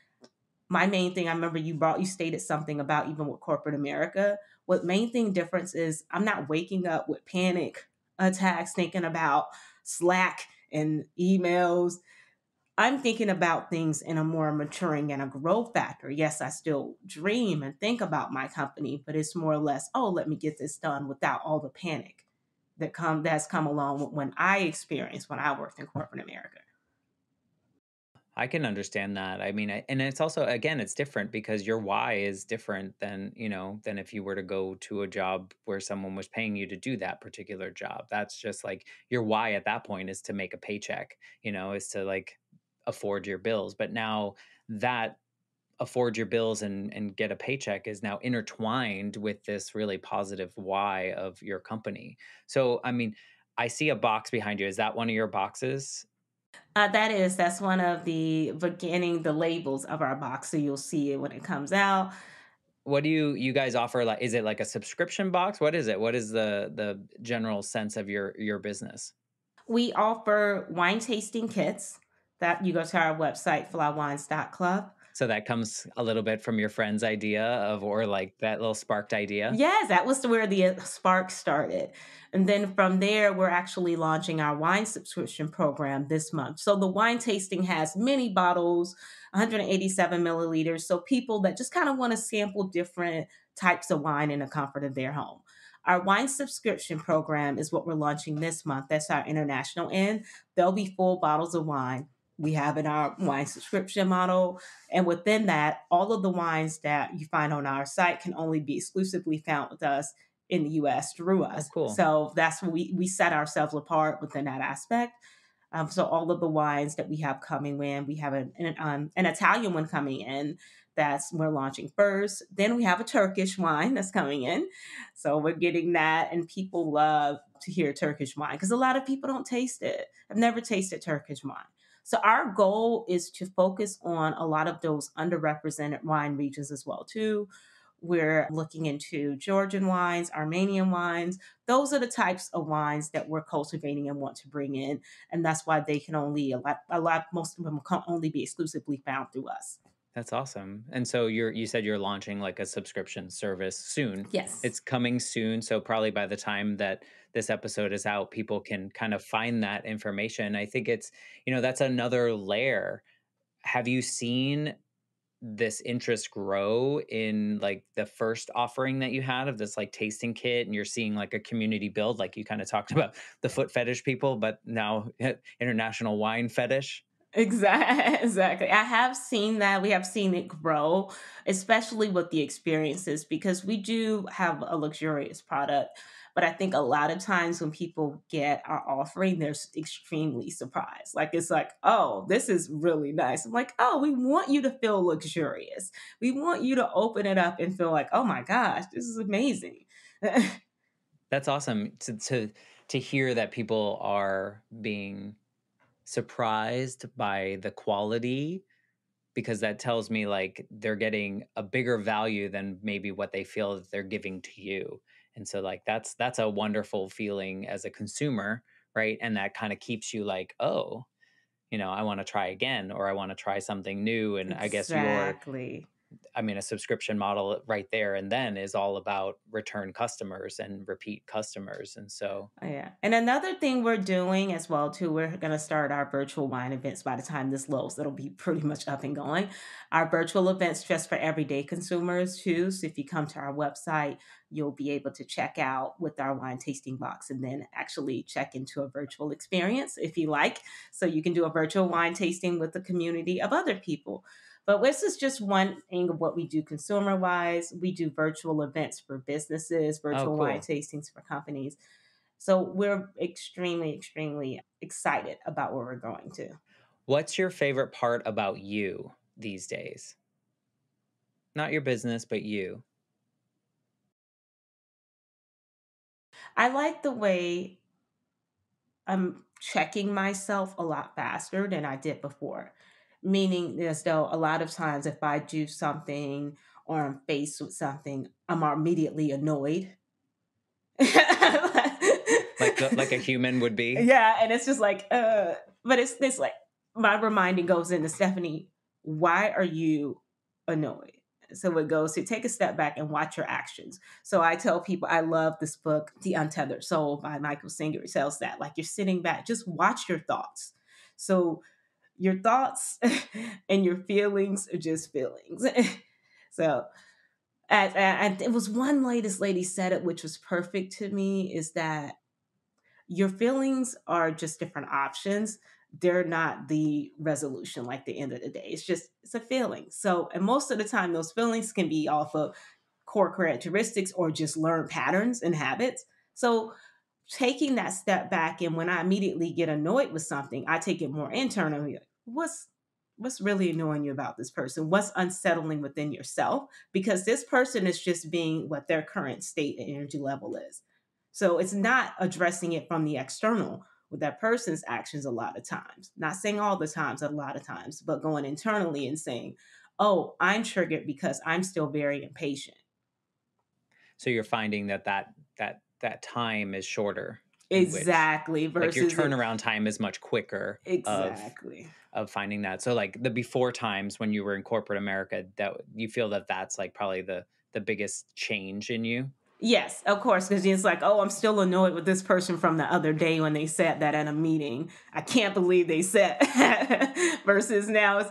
Speaker 1: My main thing, I remember you stated something about even with corporate America. What main thing difference is I'm not waking up with panic attacks thinking about Slack and emails. I'm thinking about things in a more maturing and a growth factor. Yes, I still dream and think about my company, but it's more or less, oh, let me get this done without all the panic that's come along when I experienced when I worked in corporate America.
Speaker 2: I can understand that. I mean, and it's also, again, it's different because your why is different than, than if you were to go to a job where someone was paying you to do that particular job. That's just like your why at that point is to make a paycheck, is to like afford your bills. But now that afford your bills and get a paycheck is now intertwined with this really positive why of your company. So, I mean, I see a box behind you. Is that one of your boxes?
Speaker 1: That's one of the beginning, the labels of our box. So you'll see it when it comes out.
Speaker 2: What do you guys offer? Like, is it like a subscription box? What is it? What is the general sense of your business?
Speaker 1: We offer wine tasting kits that you go to our website, flywines.club.
Speaker 2: So that comes a little bit from your friend's idea of, or like that little sparked idea.
Speaker 1: Yes, that was where the spark started. And then from there, we're actually launching our wine subscription program this month. So the wine tasting has many bottles, 187 milliliters. So people that just kind of want to sample different types of wine in the comfort of their home. Our wine subscription program is what we're launching this month. That's our international end. There'll be full bottles of wine. We have in our wine subscription model, and within that, all of the wines that you find on our site can only be exclusively found with us in the US through
Speaker 2: Oh,
Speaker 1: us.
Speaker 2: cool.
Speaker 1: So that's what we set ourselves apart within that aspect. So all of the wines that we have coming in, we have an Italian one coming in that's we're launching first. Then we have a Turkish wine that's coming in. So we're getting that, and people love to hear Turkish wine because a lot of people don't taste it. I've never tasted Turkish wine. So our goal is to focus on a lot of those underrepresented wine regions as well too. We're looking into Georgian wines, Armenian wines. Those are the types of wines that we're cultivating and want to bring in, and that's why they can only most of them can only be exclusively found through us.
Speaker 2: That's awesome. And so you said you're launching like a subscription service soon.
Speaker 1: Yes.
Speaker 2: It's coming soon, so probably by the time that this episode is out, people can kind of find that information. I think it's, that's another layer. Have you seen this interest grow in like the first offering that you had of this like tasting kit, and you're seeing like a community build, like you kind of talked about the foot fetish people, but now international wine fetish?
Speaker 1: Exactly. I have seen that. We have seen it grow, especially with the experiences, because we do have a luxurious product. But I think a lot of times when people get our offering, they're extremely surprised. Like, it's like, oh, this is really nice. I'm like, oh, we want you to feel luxurious. We want you to open it up and feel like, oh my gosh, this is amazing.
Speaker 2: That's awesome to hear that people are being surprised by the quality, because that tells me like they're getting a bigger value than maybe what they feel that they're giving to you. And so like that's a wonderful feeling as a consumer, right? And that kind of keeps you like, oh, I want to try again, or I want to try something new. And I guess
Speaker 1: Exactly.
Speaker 2: a subscription model right there and then is all about return customers and repeat customers. And so,
Speaker 1: Oh, yeah. And another thing we're doing as well too, we're going to start our virtual wine events by the time this loads. It'll be pretty much up and going. Our virtual events just for everyday consumers too. So if you come to our website, you'll be able to check out with our wine tasting box and then actually check into a virtual experience if you like. So you can do a virtual wine tasting with a community of other people. But this is just one thing of what we do consumer wise. We do virtual events for businesses,
Speaker 2: oh,
Speaker 1: virtual wine
Speaker 2: cool.
Speaker 1: tastings for companies. So we're extremely, extremely excited about where we're going to.
Speaker 2: What's your favorite part about you these days? Not your business, but you.
Speaker 1: I like the way I'm checking myself a lot faster than I did before. Meaning, as though a lot of times if I do something or I'm faced with something, I'm immediately annoyed.
Speaker 2: Like a human would be.
Speaker 1: Yeah, and it's just like, but it's like my reminding goes into Stephanie, why are you annoyed? So it goes to take a step back and watch your actions. So I tell people I love this book, The Untethered Soul by Michael Singer. It tells that like you're sitting back, just watch your thoughts. So your thoughts and your feelings are just feelings. So and it was one latest lady said it, which was perfect to me, is that your feelings are just different options. They're not the resolution, like the end of the day. It's a feeling. So, and most of the time, those feelings can be off of core characteristics or just learned patterns and habits. So, taking that step back, and when I immediately get annoyed with something, I take it more internally. Like, what's really annoying you about this person? What's unsettling within yourself? Because this person is just being what their current state and energy level is. So it's not addressing it from the external with that person's actions a lot of times. Not saying all the times, a lot of times, but going internally and saying, oh, I'm triggered because I'm still very impatient.
Speaker 2: So you're finding that time is shorter, in which
Speaker 1: Exactly.
Speaker 2: like your
Speaker 1: Versus it.
Speaker 2: turnaround time is much quicker
Speaker 1: Exactly.
Speaker 2: of finding that. So like the before times when you were in corporate America, that you feel that that's like probably the biggest change in you.
Speaker 1: Yes, of course, because it's like, oh, I'm still annoyed with this person from the other day when they said that at a meeting. I can't believe they said that. Versus now it's,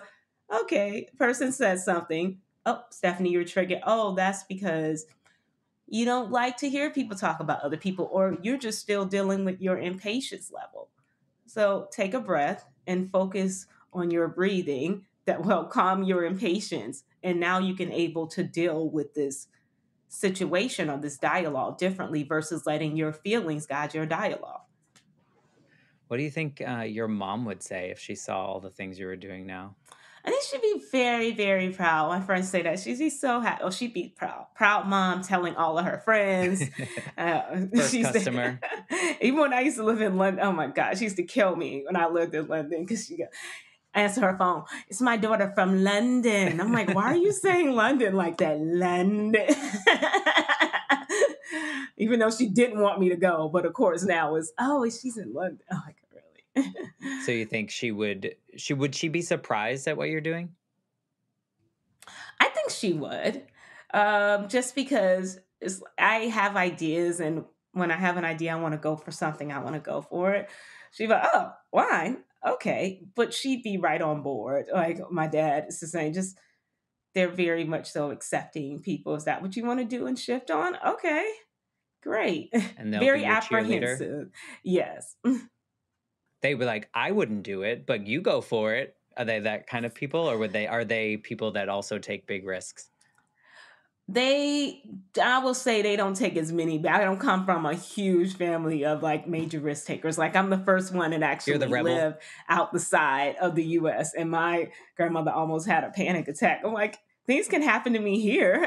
Speaker 1: okay, person said something. Oh, Stephanie, you're triggered. Oh, that's because you don't like to hear people talk about other people, or you're just still dealing with your impatience level. So take a breath and focus on your breathing that will calm your impatience. And now you can able to deal with this situation or this dialogue differently versus letting your feelings guide your dialogue.
Speaker 2: What do you think your mom would say if she saw all the things you were doing now?
Speaker 1: I think she'd be very, very proud. My friends say that she'd be so happy. Oh, she'd be proud. Proud mom telling all of her friends.
Speaker 2: First
Speaker 1: She's
Speaker 2: customer.
Speaker 1: even when I used to live in London. Oh my God, she used to kill me when I lived in London because she got answer her phone. It's my daughter from London. I'm like, why are you saying London like that? London. Even though she didn't want me to go, but of course now is, oh, she's in London. Oh, like really?
Speaker 2: So you think she be surprised at what you're doing?
Speaker 1: I think she would, just because I have ideas, and when I have an idea, I want to go for something. I want to go for it. She'd be like, "Oh, wine, okay," but she'd be right on board. Like my dad is the same. Just they're very much so accepting people. Is that what you want to do and shift on? Okay, great.
Speaker 2: And they'll be
Speaker 1: Very
Speaker 2: your cheerleader.
Speaker 1: apprehensive. Yes.
Speaker 2: They were like, I wouldn't do it, but you go for it. Are they that kind of people, or are they people that also take big risks?
Speaker 1: They, I will say they don't take as many, but I don't come from a huge family of like major risk takers. Like I'm the first one that
Speaker 2: You're the
Speaker 1: actually
Speaker 2: rebel.
Speaker 1: lived out the side of the US, and my grandmother almost had a panic attack. I'm like, things can happen to me here.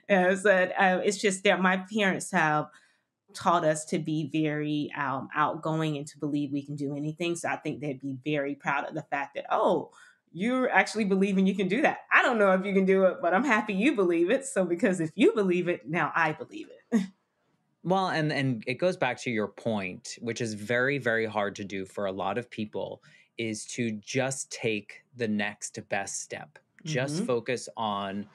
Speaker 1: And so, it's just that my parents have taught us to be very outgoing and to believe we can do anything. So I think they'd be very proud of the fact that, oh, you're actually believing you can do that. I don't know if you can do it, but I'm happy you believe it. So because if you believe it, now I believe it.
Speaker 2: Well, and it goes back to your point, which is very, very hard to do for a lot of people, is to just take the next best step. Just
Speaker 1: Hmm.
Speaker 2: focus on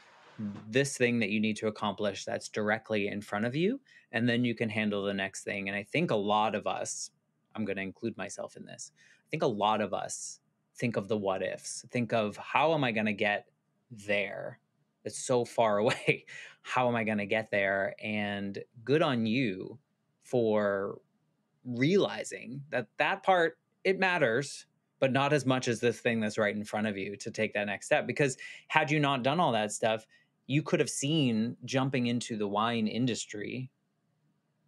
Speaker 2: this thing that you need to accomplish that's directly in front of you, and then you can handle the next thing. And I think a lot of us, I'm going to include myself in this, I think a lot of us think of the what ifs, think of how am I going to get there? It's so far away. How am I going to get there? And good on you for realizing that that part it matters, but not as much as this thing that's right in front of you to take that next step. Because had you not done all that stuff, you could have seen jumping into the wine industry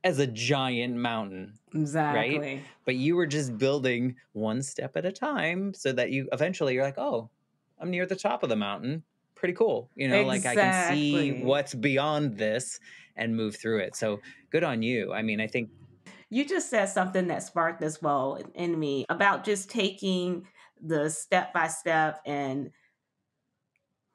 Speaker 2: as a giant mountain, right?
Speaker 1: Exactly.
Speaker 2: But you were just building one step at a time so that you eventually you're like, oh, I'm near the top of the mountain. Pretty cool. Like I can see
Speaker 1: Exactly.
Speaker 2: what's beyond this and move through it. So good on you. I mean, I think
Speaker 1: You just said something that sparked as well in me about just taking the step by step and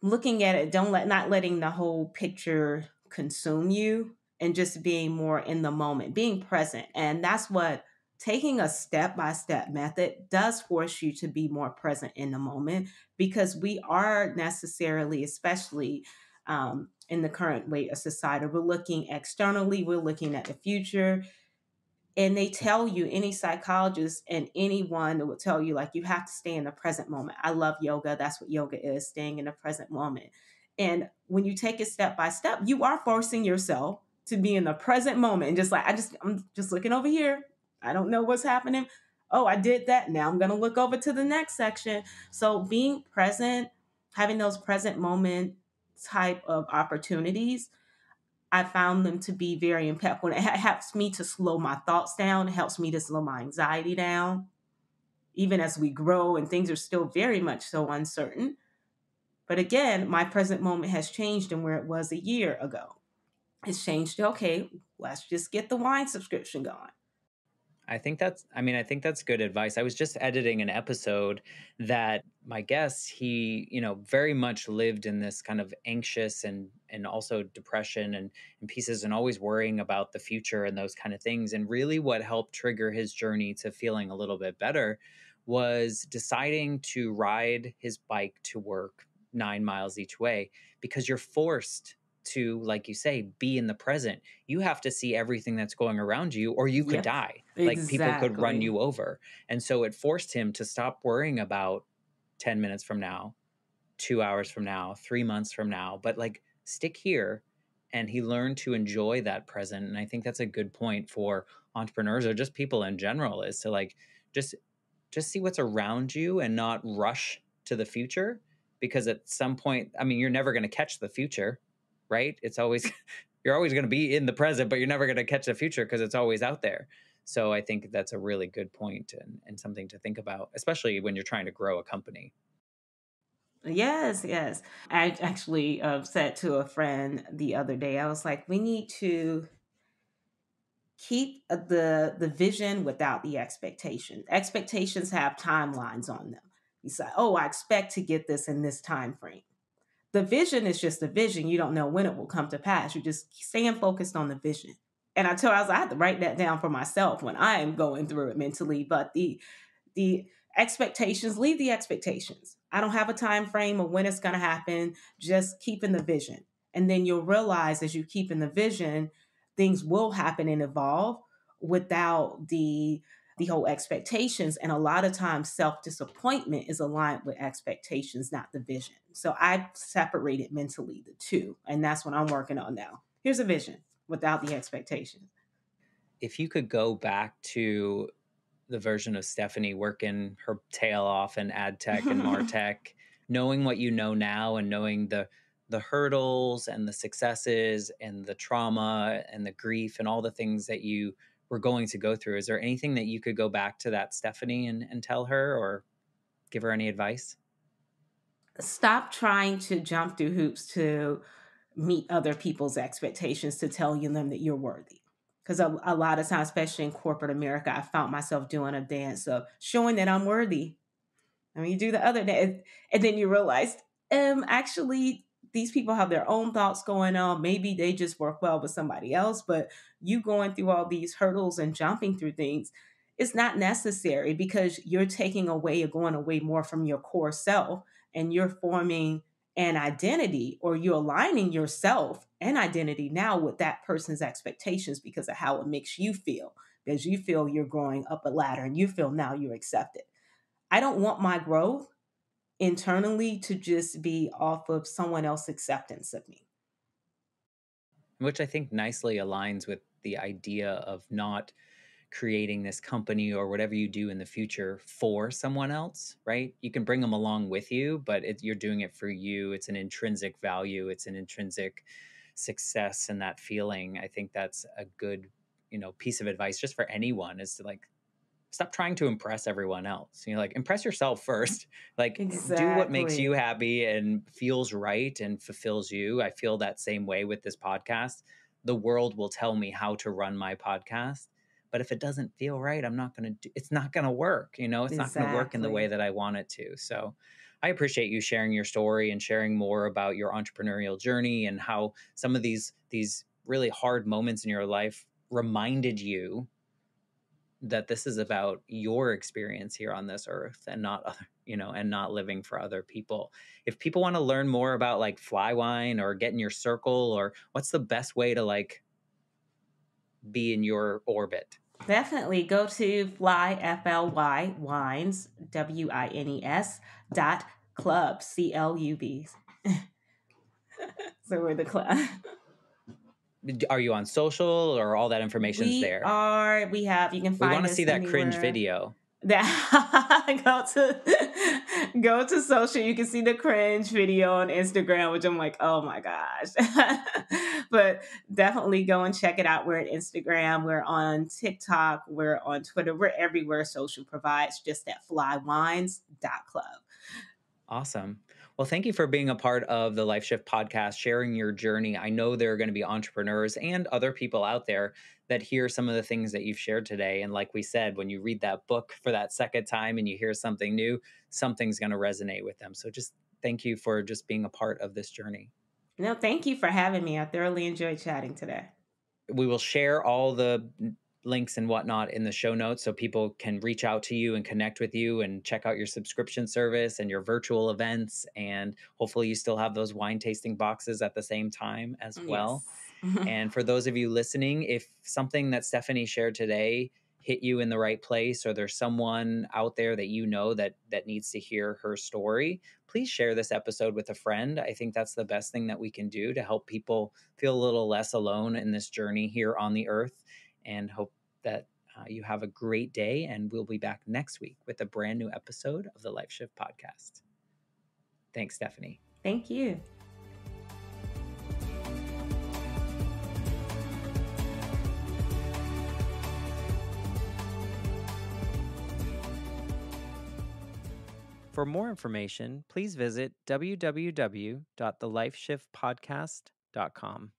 Speaker 1: looking at it, don't let not letting the whole picture consume you and just being more in the moment, being present. And that's what taking a step by step method does force you to be more present in the moment because we are necessarily, especially in the current way of society, we're looking externally, we're looking at the future, and they tell you, any psychologist and anyone that will tell you, like, you have to stay in the present moment. I love yoga. That's what yoga is, staying in the present moment. And when you take it step by step, you are forcing yourself to be in the present moment and just like, I'm just looking over here. I don't know what's happening. Oh, I did that. Now I'm going to look over to the next section. So being present, having those present moment type of opportunities, I found them to be very impactful. And it helps me to slow my thoughts down. It helps me to slow my anxiety down, even as we grow and things are still very much so uncertain. But again, my present moment has changed than where it was a year ago. It's changed to, okay, let's just get the wine subscription going.
Speaker 2: I think that's good advice. I was just editing an episode that my guest, he, very much lived in this kind of anxious and also depression and pieces and always worrying about the future and those kind of things. And really what helped trigger his journey to feeling a little bit better was deciding to ride his bike to work 9 miles each way because you're forced to, like you say, be in the present. You have to see everything that's going around you or you could
Speaker 1: Yep,
Speaker 2: die, like people could run
Speaker 1: exactly.
Speaker 2: you over. And so it forced him to stop worrying about 10 minutes from now, 2 hours from now, 3 months from now, but like stick here. And he learned to enjoy that present. And I think that's a good point for entrepreneurs or just people in general, is to like just just see what's around you and not rush to the future, because at some point, I mean, you're never going to catch the future, right? It's always you're always going to be in the present, but you're never going to catch the future because it's always out there. So I think that's a really good point and something to think about, especially when you're trying to grow a company.
Speaker 1: Yes, yes. I actually said to a friend the other day, I was like, we need to keep the vision without the expectations. Expectations have timelines on them. You say, "Oh, I expect to get this in this time frame." The vision is just a vision. You don't know when it will come to pass. You're just staying focused on the vision. And I had to write that down for myself when I am going through it mentally. But the expectations, leave the expectations. I don't have a time frame of when it's going to happen. Just keep in the vision, and then you'll realize as you keep in the vision, things will happen and evolve without the whole expectations. And a lot of times self disappointment is aligned with expectations, not the vision. So I've separated mentally the two, and that's what I'm working on now. Here's a vision without the expectations.
Speaker 2: If you could go back to the version of Stephanie working her tail off in ad tech and martech, knowing what you know now and knowing the hurdles and the successes and the trauma and the grief and all the things that you were going to go through, is there anything that you could go back to that Stephanie and tell her or give her any advice?
Speaker 1: Stop trying to jump through hoops to meet other people's expectations to tell you them that you're worthy. Because a lot of times, especially in corporate America, I found myself doing a dance of showing that I'm worthy. I mean, you do the other day, and then you realize, actually, these people have their own thoughts going on. Maybe they just work well with somebody else, but you going through all these hurdles and jumping through things, it's not necessary because you're taking away or going away more from your core self, and you're forming an identity, or you're aligning yourself and identity now with that person's expectations because of how it makes you feel. Because you feel you're growing up a ladder and you feel now you're accepted. I don't want my growth internally to just be off of someone else's acceptance of me.
Speaker 2: Which I think nicely aligns with the idea of not creating this company or whatever you do in the future for someone else, right? You can bring them along with you, but you're doing it for you. It's an intrinsic value, it's an intrinsic success and that feeling. I think that's a good, piece of advice just for anyone, is to like stop trying to impress everyone else. You know, like impress yourself first. Like do what makes you
Speaker 1: Exactly.
Speaker 2: happy and feels right and fulfills you. I feel that same way with this podcast. The world will tell me how to run my podcast, but if it doesn't feel right, I'm not going to do, it's not going to work, you know, it's not going to work in the way
Speaker 1: Exactly.
Speaker 2: that I want it to. So I appreciate you sharing your story and sharing more about your entrepreneurial journey and how some of these really hard moments in your life reminded you that this is about your experience here on this earth and not other, you know, and not living for other people. If people want to learn more about like fly wine or get in your circle, or what's the best way to like be in your orbit?
Speaker 1: Definitely go to fly wines wines dot club club. So we're the club.
Speaker 2: Are you on social or all that information's
Speaker 1: We
Speaker 2: there?
Speaker 1: are. We have. You can
Speaker 2: We want
Speaker 1: find
Speaker 2: to see
Speaker 1: us
Speaker 2: that cringe
Speaker 1: anywhere.
Speaker 2: video.
Speaker 1: That go to social. You can see the cringe video on Instagram, which I'm like, oh my gosh. But definitely go and check it out. We're at Instagram. We're on TikTok. We're on Twitter. We're everywhere social provides. Just at flywines.club.
Speaker 2: Awesome. Well, thank you for being a part of the Life Shift podcast, sharing your journey. I know there are going to be entrepreneurs and other people out there that hear some of the things that you've shared today. And like we said, when you read that book for that second time and you hear something new, something's going to resonate with them. So just thank you for just being a part of this journey.
Speaker 1: No, thank you for having me. I thoroughly enjoyed chatting today.
Speaker 2: We will share all the links and whatnot in the show notes so people can reach out to you and connect with you and check out your subscription service and your virtual events. And hopefully, you still have those wine tasting boxes at the same time as well.
Speaker 1: Yes.
Speaker 2: And for those of you listening, if something that Stephanie shared today hit you in the right place, or there's someone out there that you know that needs to hear her story, please share this episode with a friend. I think that's the best thing that we can do to help people feel a little less alone in this journey here on the earth. And hope that you have a great day. And we'll be back next week with a brand new episode of the Life Shift podcast. Thanks, Stephanie.
Speaker 1: Thank you.
Speaker 2: For more information, please visit www.thelifeshiftpodcast.com.